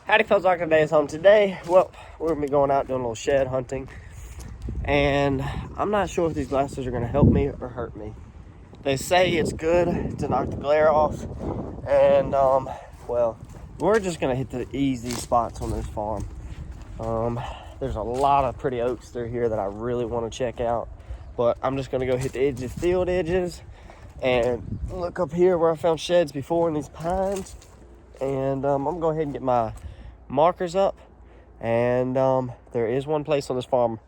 Howdy folks, Dr. Day is home today. Well, we're going to be going out doing a little shed hunting. And I'm not sure if these glasses are going to help me or hurt me. They say it's good to knock the glare off. And, well, we're just going to hit the easy spots on this farm. There's a lot of pretty oaks through here that I really want to check out. But I'm just going to go hit the field edges and look up here where I found sheds before in these pines. And I'm going to go ahead and get my markers up. And there is one place on this farm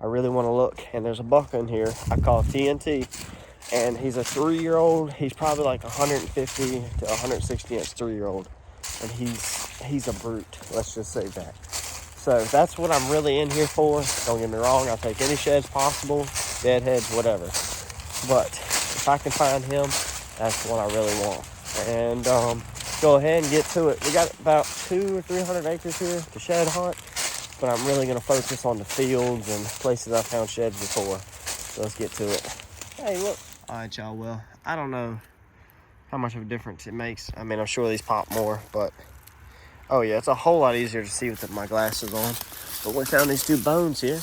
I really want to look. And there's a buck in here I call TNT. And he's a 3-year-old. He's probably like 150 to 160 inch 3-year-old. And he's a brute. Let's just say that. So that's what I'm really in here for. Don't get me wrong. I'll take any sheds possible, deadheads, whatever. But if I can find him, that's what I really want. And go ahead and get to it. We got about 200 or 300 acres here to shed hunt. But I'm really going to focus on the fields and places I've found sheds before. So let's get to it. Hey, look. All right, y'all. Well, I don't know how much of a difference it makes. I mean, I'm sure these pop more, but oh yeah, it's a whole lot easier to see with my glasses on. But we found these 2 bones here.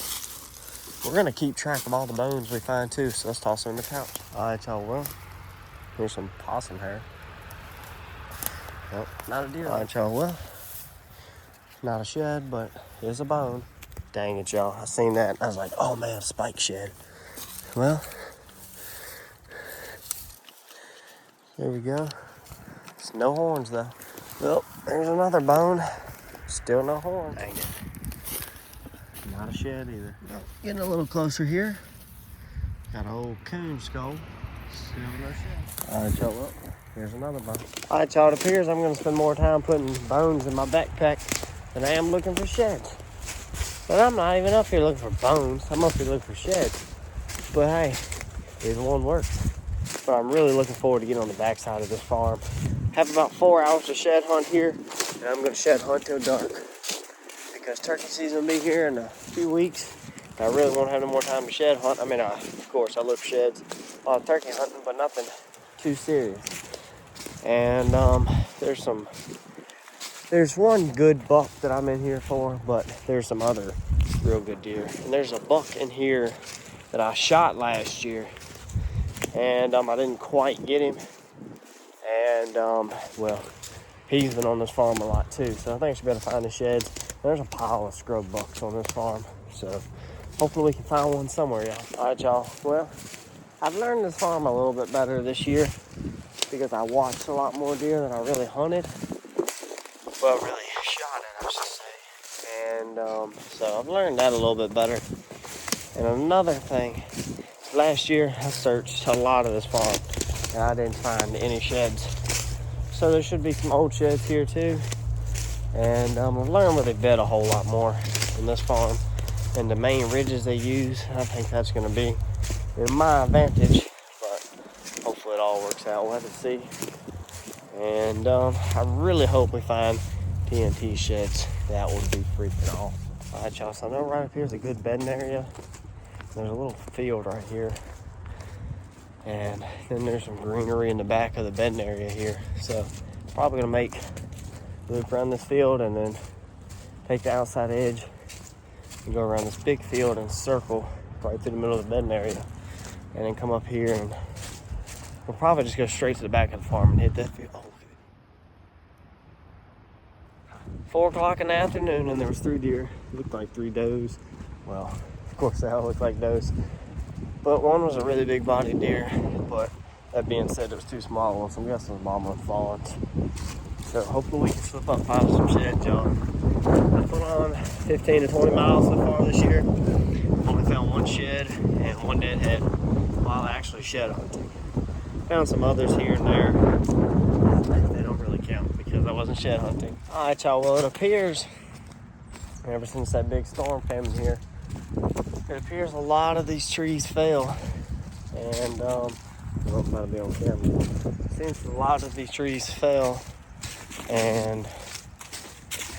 We're gonna keep track of all the bones we find too, so let's toss them in the pouch. All right, y'all. Well, here's some possum hair. Nope, not a deer. All right, y'all. Well, not a shed, but here's a bone. Dang it, y'all. I seen that and I was like, oh man, spike shed. Well, there we go. It's no horns though. Well, there's another bone. Still no horn. Dang it. Not a shed either. Well, getting a little closer here. Got an old coon skull. Still no shed. All right, y'all. Well, here's another bone. All right, y'all. It appears I'm going to spend more time putting bones in my backpack than I am looking for sheds. But I'm not even up here looking for bones. I'm up here looking for sheds. But hey, either one works. But I'm really looking forward to getting on the backside of this farm. Have about 4 hours to shed hunt here, and I'm going to shed hunt till dark. Because turkey season will be here in a few weeks. I really won't have no more time to shed hunt. I mean, of course, I look for sheds. A lot of turkey hunting, but nothing too serious. And there's one good buck that I'm in here for, but there's some other real good deer. And there's a buck in here that I shot last year. And I didn't quite get him. And, well, he's been on this farm a lot too. So I think I should be able to find the sheds. There's a pile of scrub bucks on this farm. So hopefully we can find one somewhere, y'all. All right, y'all. Well, I've learned this farm a little bit better this year because I watched a lot more deer than I really hunted. Well, really shot it, I should say. And so I've learned that a little bit better. And another thing, last year I searched a lot of this farm and I didn't find any sheds. So there should be some old sheds here too. And I've learned where they bed a whole lot more in this farm. And the main ridges they use, I think that's going to be in my advantage. But hopefully it all works out. We'll have to see. And I really hope we find TNT sheds. That would be freaking awesome. All right, y'all. So I know right up here is a good bedding area. There's a little field right here. And then there's some greenery in the back of the bedding area here. So probably gonna make a loop around this field and then take the outside edge and go around this big field and circle right through the middle of the bedding area. And then come up here and we'll probably just go straight to the back of the farm and hit that field. Oh, 4 o'clock in the afternoon and there was 3 deer. It looked like 3 does. Well, of course they all look like does. But one was a really big bodied deer, but that being said, it was 2 small ones. I'm guessing mama and fawns. So hopefully we can slip up find some sheds, y'all. I put on 15 to 20 miles so far this year. Only found 1 shed and 1 deadhead while actually shed hunting. Found some others here and there. They don't really count because I wasn't shed hunting. All right, y'all. Well, it appears ever since that big storm came in here, it appears a lot of these trees fell. And, well, it might be on camera. Since a lot of these trees fell, and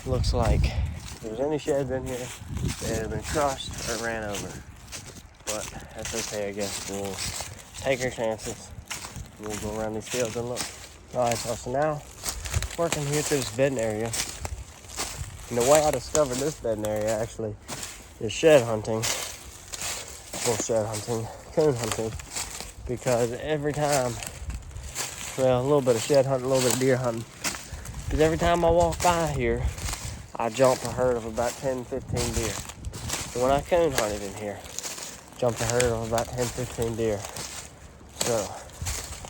looks like if there's any sheds in here, they have been crushed or ran over. But that's okay, I guess. We'll take our chances. We'll go around these fields and look. All right, so now working here through this bedding area. And the way I discovered this bedding area actually is shed hunting. Well, shed hunting, coon hunting. Because every time, well, a little bit of shed hunting, a little bit of deer hunting. Because every time I walk by here, I jump a herd of about 10, 15 deer. So when I coon hunted in here, jumped a herd of about 10, 15 deer. So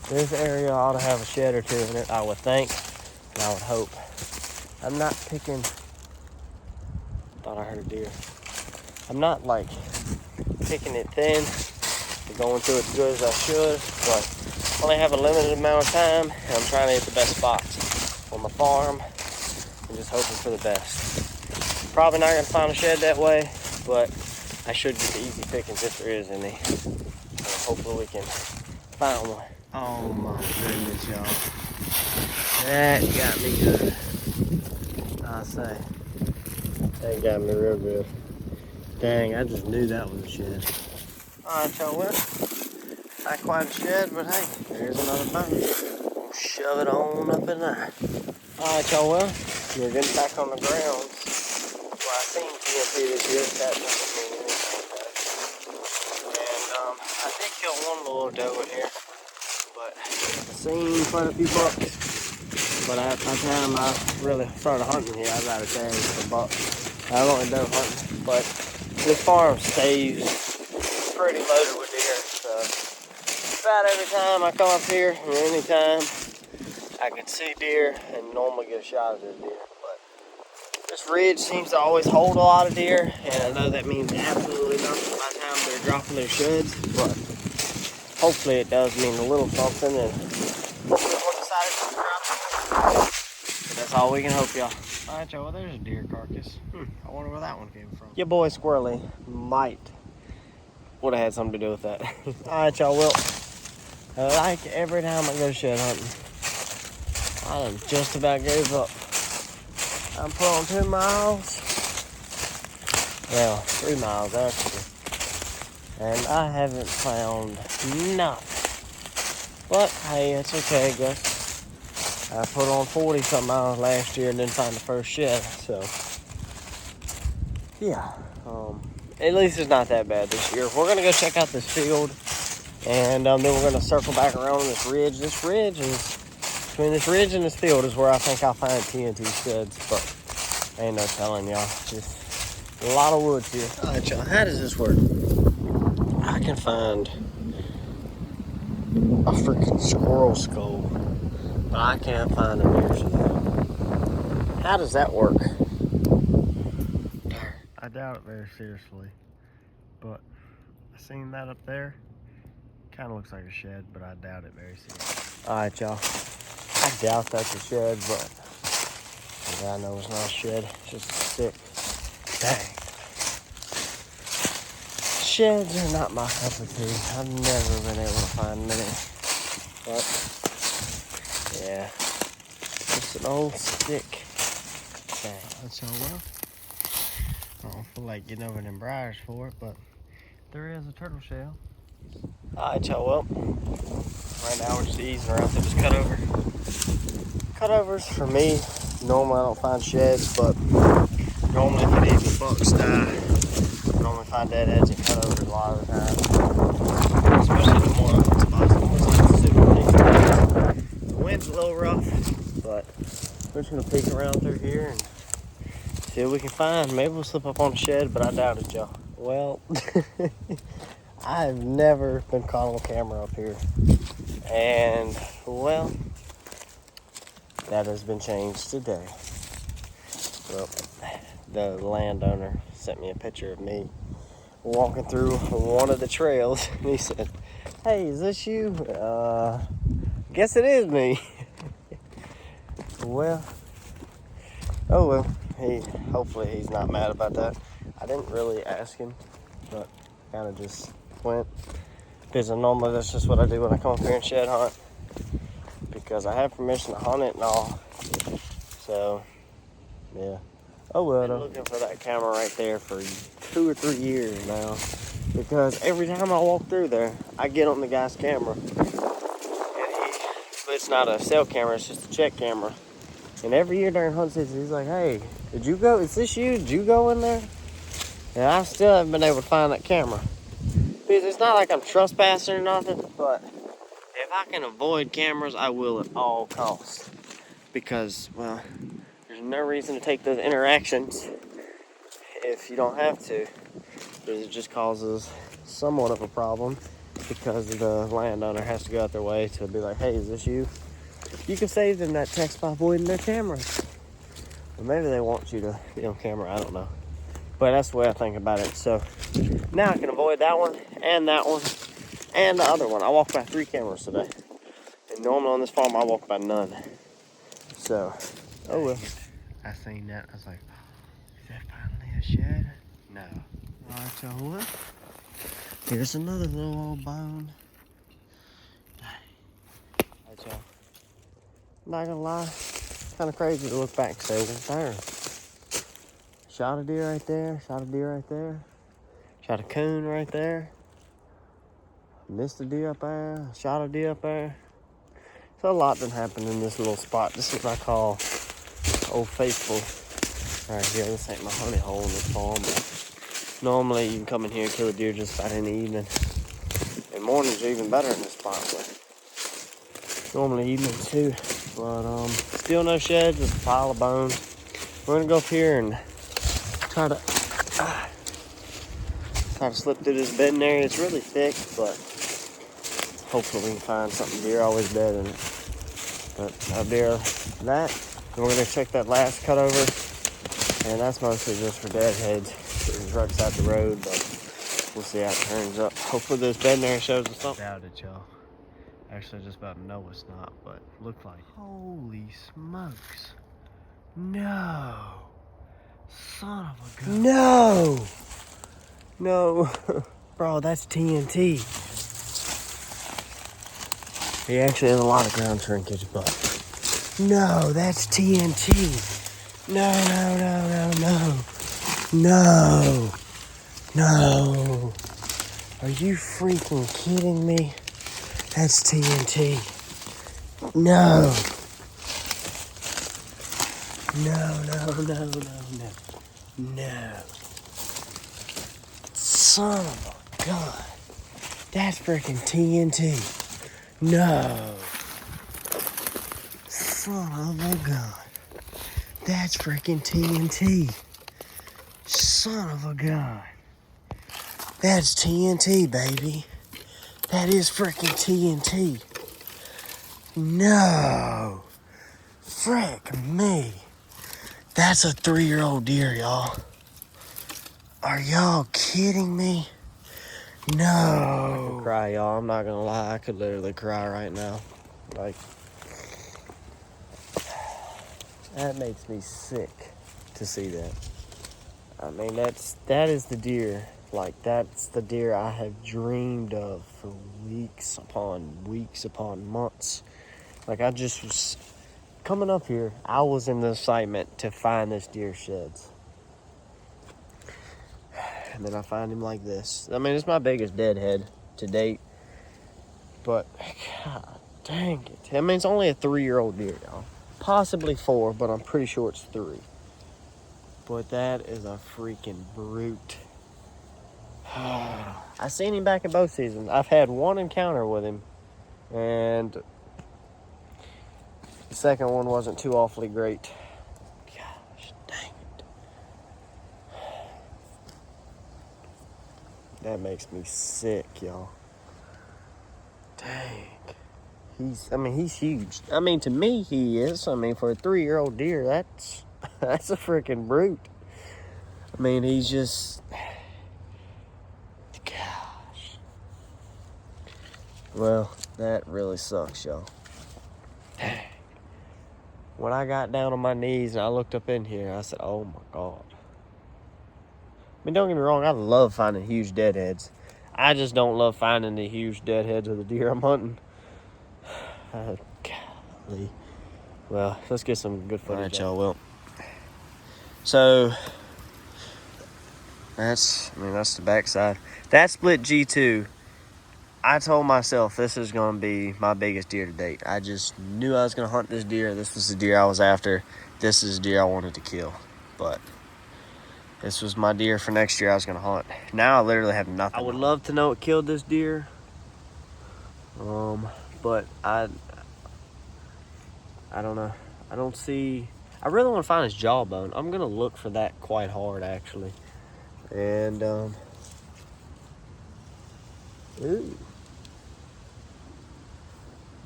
this area ought to have a shed or two in it, I would think, and I would hope. I'm not picking, thought I heard a deer. I'm not like picking it thin, going through it as good as I should, but I only have a limited amount of time, and I'm trying to hit the best spots on the farm, and just hoping for the best. Probably not gonna find a shed that way, but I should get the easy pickings if there is any. So hopefully we can find one. Oh my goodness, y'all. That got me good. I say, that got me real good. Dang, I just knew that was a shed. Alright, y'all, well, not quite a shed, but hey, there's another bone. We'll shove it on up in there. Alright, y'all, well, we're getting back on the grounds. Well, I seen TNT this year, that doesn't mean anything, though. And, I did kill one little doe in here, but I seen quite a few bucks. But by the time I really started hunting here, I got a tag for bucks. I've only done hunting, but this farm stays pretty loaded with deer, so about every time I come up here, or anytime, I can see deer and normally get a shot at this deer. But this ridge seems to always hold a lot of deer, and I know that means absolutely nothing by the time they're dropping their sheds, but hopefully it does mean a little something, and we'll decide to drop it. But that's all we can hope, y'all. Alright, y'all, well, there's a deer carcass. I wonder where that one came from. Your boy Squirrely would have had something to do with that. Alright, y'all, well, like every time I go shed hunting, I done just about gave up. I'm pulling 2 miles. Well, 3 miles actually. And I haven't found nothing. But hey, it's okay, I guess. I put on 40-something miles last year and didn't find the first shed, so yeah. At least it's not that bad this year. We're gonna go check out this field, and then we're gonna circle back around on this ridge. This ridge is, between this ridge and this field is where I think I'll find TNT sheds, but ain't no telling, y'all. Just a lot of woods here. Alright, y'all, how does this work? I can find a freaking squirrel skull, but I can't find a deer shell. How does that work? I doubt it very seriously, but I seen that up there. Kind of looks like a shed, but I doubt it very seriously. All right, y'all. I doubt that's a shed, but yeah, I know it's not a shed. It's just a stick. Dang. Sheds are not my cup of tea. I've never been able to find many, but yeah, just an old stick. Dang, that's all well. I don't feel like getting over them briars for it, but there is a turtle shell. Alright, y'all, well, right now we're just easing around through this cutover. Cutovers for me, normally I don't find sheds, but normally if any of the bucks die, I normally find dead heads and cutovers a lot of the time. Especially the more open spots, the more like super big. The wind's a little rough, but we're just gonna peek around through here and see what we can find. Maybe we'll slip up on a shed, but I doubt it, y'all. Well, I've never been caught on camera up here. And, well, that has been changed today. Well, the landowner sent me a picture of me walking through one of the trails. And he said, "Hey, is this you?" Guess it is me. Well, oh well. Hopefully he's not mad about that. I didn't really ask him, but kind of just went. Because normally that's just what I do when I come up here and shed hunt. Because I have permission to hunt it and all. So, yeah. Oh well. I've been looking for that camera right there for 2 or 3 years now. Because every time I walk through there, I get on the guy's camera. But it's not a cell camera, it's just a check camera. And every year during hunt season, he's like, hey, did you go? Is this you? Did you go in there? And I still haven't been able to find that camera. Because it's not like I'm trespassing or nothing, but if I can avoid cameras, I will at all costs. Because, well, there's no reason to take those interactions if you don't have to. Because it just causes somewhat of a problem. Because the landowner has to go out their way to be like, hey, is this you? You can save them that text by avoiding their cameras. Or maybe they want you to be on camera, I don't know. But that's the way I think about it. So now I can avoid that one, and the other one. I walked by 3 cameras today. And normally on this farm, I walk by none. So, oh well. I seen that, I was like, is that finally a shed? No. Alright, so what? Here's another little old bone. Alright, y'all. Not gonna lie, kind of crazy to look back and say, well, darn. Shot a deer right there, shot a deer right there, shot a coon right there, missed a deer up there, shot a deer up there. So a lot done happened in this little spot. This is what I call Old Faithful right here. This ain't my honey hole in this farm, but normally you can come in here and kill a deer just about in the evening. And mornings are even better in this spot, but normally evenings too. But still no sheds, just a pile of bones. We're gonna go up here and try to slip through this bedding area. It's really thick, but hopefully we can find something. Deer always dead in it. But I'll deer that. And we're gonna check that last cut over, and that's mostly just for deadheads. It's right beside the road, but we'll see how it turns up. Hopefully this bedding area shows us something. Doubt it, y'all. Actually, just about know it's not, but look like. Holy smokes! No. Son of a gun. No! No. Bro, that's TNT. He actually has a lot of ground shrinkage, but... No, that's TNT. No, no, no, no, no. No. No. Are you freaking kidding me? That's TNT. No. No, no, no, no, no. No. Son of a gun. That's freaking TNT. No. Son of a gun. That's freaking TNT. Son of a gun. That's TNT, baby. That is freaking TNT. No. Frick me. That's a 3-year-old deer, y'all. Are y'all kidding me? No. I could cry, y'all. I'm not gonna lie. I could literally cry right now. Like, that makes me sick to see that. I mean, that is the deer. Like, that's the deer I have dreamed of for weeks upon months. Like, I just was coming up here. I was in the excitement to find this deer sheds. And then I find him like this. I mean, it's my biggest deadhead to date. But, god dang it. I mean, it's only a 3-year-old deer, y'all. Possibly 4, but I'm pretty sure it's 3. But that is a freaking brute. I seen him back in bow season. I've had one encounter with him. And the second one wasn't too awfully great. Gosh, dang it. That makes me sick, y'all. Dang. He's huge. I mean, to me, he is. I mean, for a 3-year-old deer, that's a freaking brute. I mean, he's just... Gosh. Well, that really sucks, y'all. Dang. When I got down on my knees and I looked up in here, I said, oh my God. I mean, don't get me wrong, I love finding huge deadheads. I just don't love finding the huge deadheads of the deer I'm hunting. Golly. Well, let's get some good footage. Alright, y'all. Well, so that's the backside. That split G2. I told myself this is going to be my biggest deer to date. I just knew I was going to hunt this deer. This was the deer I was after. This is the deer I wanted to kill. But this was my deer for next year I was going to hunt. Now I literally have nothing. I would love to know what killed this deer. But I don't know. I don't see... I really want to find his jawbone. I'm going to look for that quite hard, actually. And, ooh.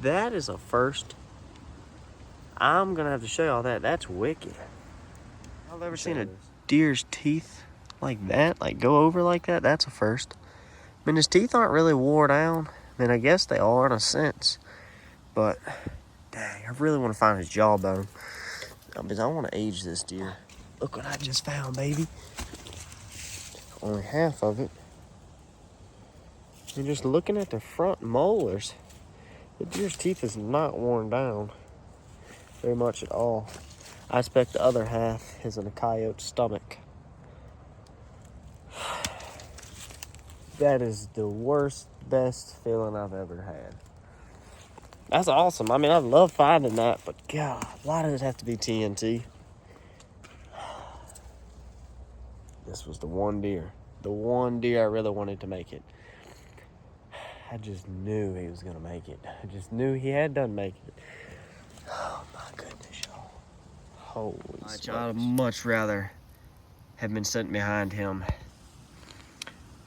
That is a first. I'm going to have to show y'all that. That's wicked. I've ever seen a deer's teeth like that, like go over like that. That's a first. I mean, his teeth aren't really wore down. I mean, I guess they are in a sense. But, dang, I really want to find his jawbone. Because I want to age this deer. Look what I just found, baby. Only half of it. And just looking at the front molars, the deer's teeth is not worn down very much at all. I expect the other half is in a coyote's stomach. That is the worst, best feeling I've ever had. That's awesome. I mean, I love finding that, but God, why does it have to be TNT? This was the one deer. The one deer I really wanted to make it. I just knew he was going to make it. I just knew he had done make it. Oh, my goodness, y'all. Holy smokes. I'd much rather have been sitting behind him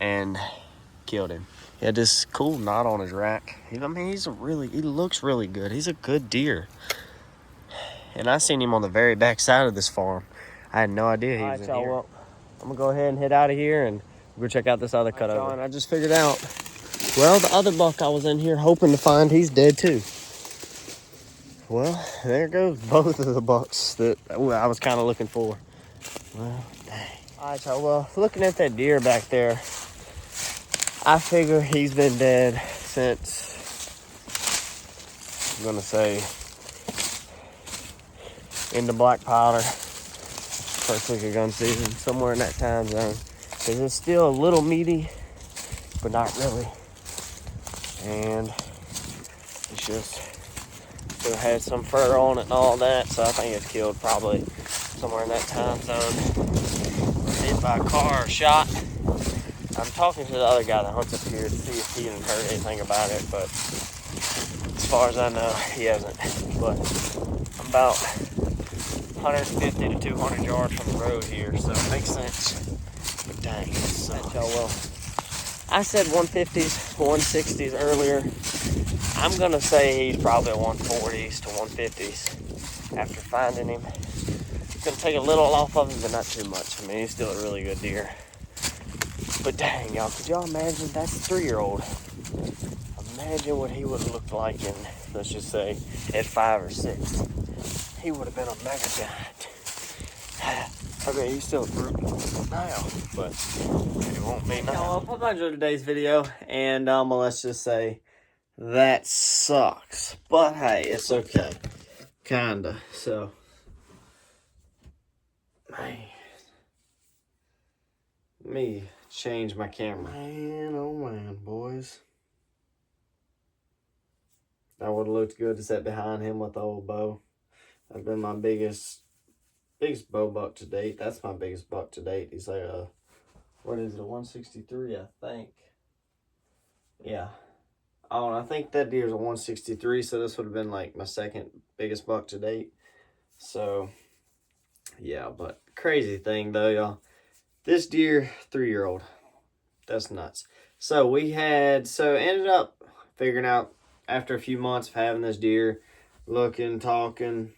and killed him. He had this cool knot on his rack. I mean, he looks really good. He's a good deer. And I seen him on the very back side of this farm. I had no idea he was in here. Well, I'm going to go ahead and head out of here and go check out this other cutover. I just figured out, well, the other buck I was in here hoping to find, he's dead too. Well, there goes both of the bucks that I was kind of looking for. Well, dang. All right, y'all. Well, looking at that deer back there, I figure he's been dead since, I'm going to say, into black powder, first week of gun season, somewhere in that time zone. Because it's still a little meaty, but not really. And it's just still had some fur on it and all that, so I think it's killed probably somewhere in that time zone. Hit by a car or shot. I'm talking to the other guy that hunts up here to see if he even heard anything about it, but as far as I know, he hasn't. But I'm about 150 to 200 yards from the road here, so it makes sense. But dang, so well. I said 150s, 160s earlier. I'm gonna say he's probably 140s to 150s after finding him. Gonna take a little off of him, but not too much. I mean, he's still a really good deer. But dang, y'all, could y'all imagine? That's a 3-year-old. Imagine what he would have looked like in, let's just say, at 5 or 6. He would have been a mega giant. I bet he's still a brute now, but it won't be now. Y'all, I hope you enjoyed today's video, and let's just say that sucks. But hey, it's okay. Kinda. So, man. Let me change my camera. Man, oh man, boys. That would have looked good to sit behind him with the old bow. That's been my biggest bow buck to date. That's my biggest buck to date. He's like a, what is it, a 163, I think. Yeah. Oh, and I think that deer's a 163, so this would have been like my second biggest buck to date. So, yeah, but crazy thing though, y'all. This deer, 3-year-old. That's nuts. So ended up figuring out after a few months of having this deer, looking, talking,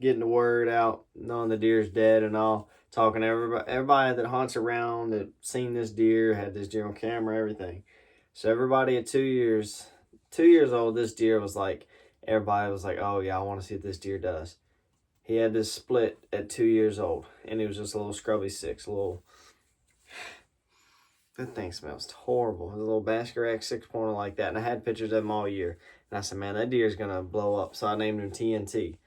getting the word out, knowing the deer's dead and all, talking to everybody that hunts around that seen this deer, had this deer on camera, everything. So everybody at 2 years old, this deer was like, everybody was like, oh yeah, I want to see what this deer does. He had this split at 2 years old, and he was just a little scrubby 6, that thing smells horrible. It was a little Baskerville 6-pointer like that, and I had pictures of him all year. And I said, man, that deer's going to blow up. So I named him TNT.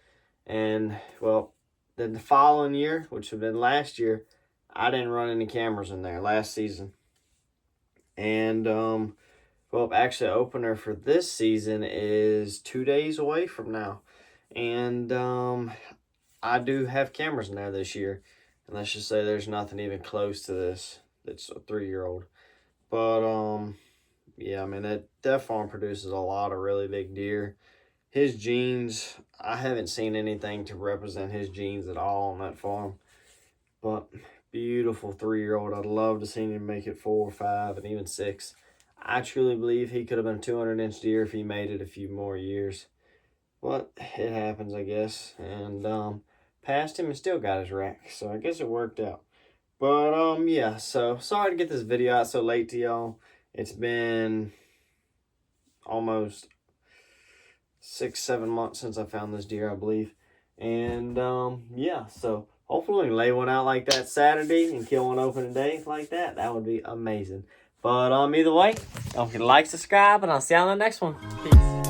And, well, then the following year, which would have been last year, I didn't run any cameras in there last season. And, well, Well, actually, opener for this season is 2 days away from now. And I do have cameras in there this year. And let's just say there's nothing even close to this. It's a 3-year-old. But yeah, I mean, that farm produces a lot of really big deer. His genes, I haven't seen anything to represent his genes at all on that farm. But beautiful 3-year-old. I'd love to see him make it 4, 5, and even 6. I truly believe he could have been a 200-inch deer if he made it a few more years. But it happens, I guess. And passed him and still got his rack. So I guess it worked out. But yeah, so sorry to get this video out so late to y'all. It's been almost 6, 7 months since I found this deer, I believe. And yeah, so hopefully we can lay one out like that Saturday and kill one opening day like that. That would be amazing. But either way, don't forget to like, subscribe, and I'll see you on the next one. Peace.